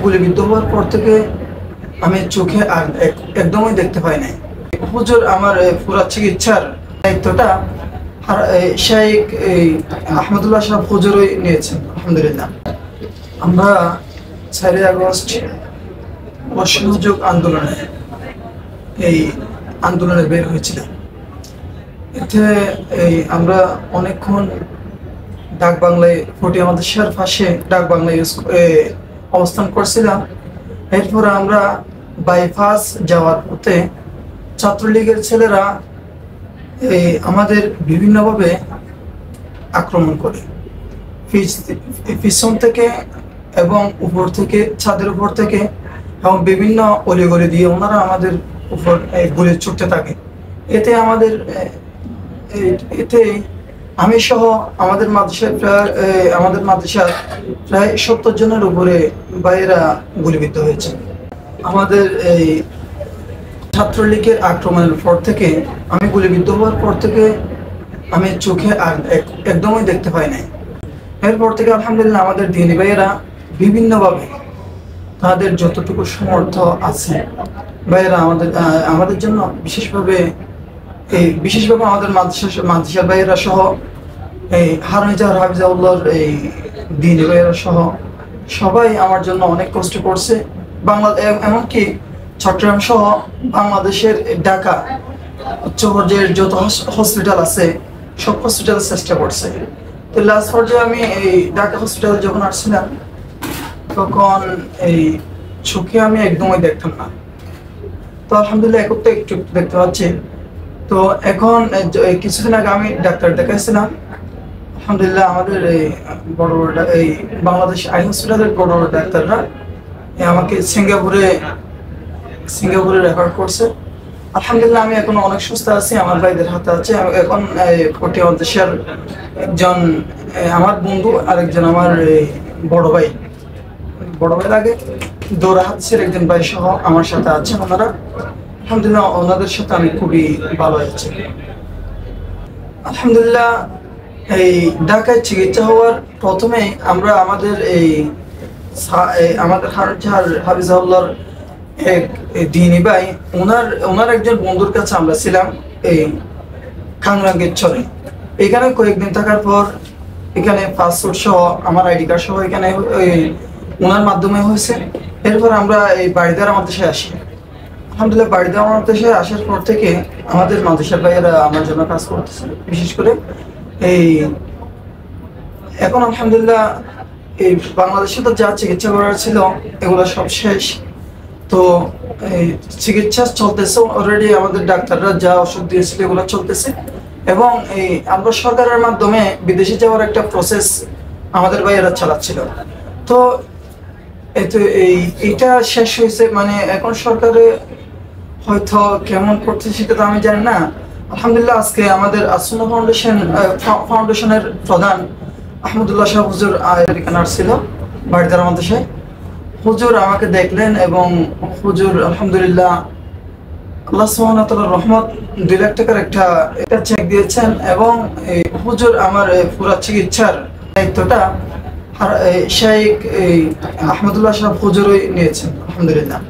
গুলিবিদ্ধ হওয়ার পর থেকে আমি চোখে আর একদমই দেখতে পাই নাই। হুজুর আমার পুরা চিকিৎসার দায়িত্বটা শেখ আহমদুল্লাহ সাহেব হুজুরই নিয়েছেন আলহামদুলিল্লাহ। আমরা 4 আগস্ট অসহযোগ আন্দোলনে আন্দোলনে বের হয়েছিলাম। এতে আমরা অনেকক্ষণ ডাক বাংলায় ফটিয়া মাদ্রাসার পাশে ডাক বাংলায় অবস্থান করছিলাম। এরপর আমরা বাইপাস যাওয়ার পথে ছাত্রলীগের ছেলেরা আমাদের বিভিন্নভাবে আক্রমণ করে, পিছন থেকে এবং উপর থেকে, ছাদের উপর থেকে এবং বিভিন্ন অলিগলি দিয়ে ওনারা আমাদের উপর গুলি ছুটতে থাকে। এতে আমি সহ আমাদের মাদ্রাসার প্রায় 70 জনের উপরে ভাইয়েরা গুলিবিদ্ধ হয়েছে। আমাদের ছাত্রলীগের আক্রমণের পর থেকে, আমি গুলিবিদ্ধ হওয়ার পর থেকে আমি চোখে আর একদমই দেখতে পাই নাই। এরপর থেকে আলহামদুলিল্লাহ আমাদের দিনী ভাইয়েরা বিভিন্নভাবে তাদের যতটুকু সমর্থ আছে ভাইয়েরা আমাদের জন্য বিশেষভাবে আমাদের মাদ্রাসার ভাইয়েরা সহ হাফিজাউল্লাহর দিনী ভাইয়েরা সহ সবাই আমার জন্য অনেক কষ্ট করছে। এমনকি চট্টগ্রাম সহ বাংলাদেশের ঢাকা উচ্চ পর্যায়ের যত হসপিটাল আছে সব হসপিটাল চেষ্টা করছে। তো লাস্ট পর্যায়ে আমি ঢাকা হসপিটালে যখন আসছিলাম তখন চোখে আমি একদমই দেখতাম না। তো আলহামদুলিল্লাহ এখন তো একটু দেখতে পাচ্ছি। তো এখন কিছুদিন আগে আমি ডাক্তার দেখাইছিলাম। আলহামদুলিল্লাহ আমাদের বড় বড় বাংলাদেশ আই হসপিটালের বড় বড় ডাক্তাররা আমাকে সিঙ্গাপুরে রেফার করছে। আলহামদুলিল্লাহ আমি এখন অনেক সুস্থ আছি, আমার ভাইদের হাতে আছে। এখন ফটিয়া মাদ্রাসার একজন আমার বন্ধু, আরেকজন আমার বড় ভাই লাগে দৌড়া হাতের একজন ভাই সহ আমার সাথে আছেন। ওনারা আলহামদুলিল্লাহ ওনাদের সাথে আমি খুবই ভালো আছি। আলহামদুলিল্লাহ ঢাকায় চিকিৎসা হওয়ার প্রথমে আমরা আমাদের হাফিজাউল্লাহর এক দিনী ভাই, ওনার একজন বন্ধুর কাছে আমরা ছিলাম খাংরাঙ্গের চরে। এখানে কয়েকদিন থাকার পর এখানে পাসপোর্ট সহ আমার আইডি কার্ড সহ এখানে ওনার মাধ্যমে হয়েছে। এরপর আমরা বাড়িদার মাদ্রাসায় আসি। আলহামদুলিল্লাহ বাড়িদার মাদ্রাসায় আসার পর থেকে আমাদের মাদ্রাসার ভাইয়েরা আমার জন্য কাজ করতেছে। বিশেষ করে এখন আলহামদুলিল্লাহ বাংলাদেশে তো যা চিকিৎসা করার ছিল এগুলো সব শেষ। তো চিকিৎসা চলতেছে অলরেডি, আমাদের ডাক্তাররা যা ওষুধ দিয়েছিল এগুলো চলতেছে। এবং আমরা সরকারের মাধ্যমে বিদেশে যাওয়ার একটা প্রসেস আমাদের ভাইয়েরা চালাচ্ছিল। তো এইটা শেষ হয়েছে, মানে এখন সরকারে হয়তো কেমন করছে সেটা তো আমি জানি না। আলহামদুলিল্লাহ আজকে আমাদের আসুন্নাহ ফাউন্ডেশনের প্রধান আহমদুল্লাহ সাহেব হুজুর এখানে আসছিল বাড়িদার মাদ্রাসায়। হুজুর আমাকে দেখলেন এবং হুজুর আলহামদুলিল্লাহ আল্লাহ সুবহানাহু ওয়া তাআলার রহমত 2 লাখ টাকার একটা চেক দিয়েছেন। এবং হুজুর আমার পুরা চিকিৎসার দায়িত্বটা শেখ আহমদুল্লাহ সাহেব হুজুরই নিয়েছেন আলহামদুলিল্লাহ।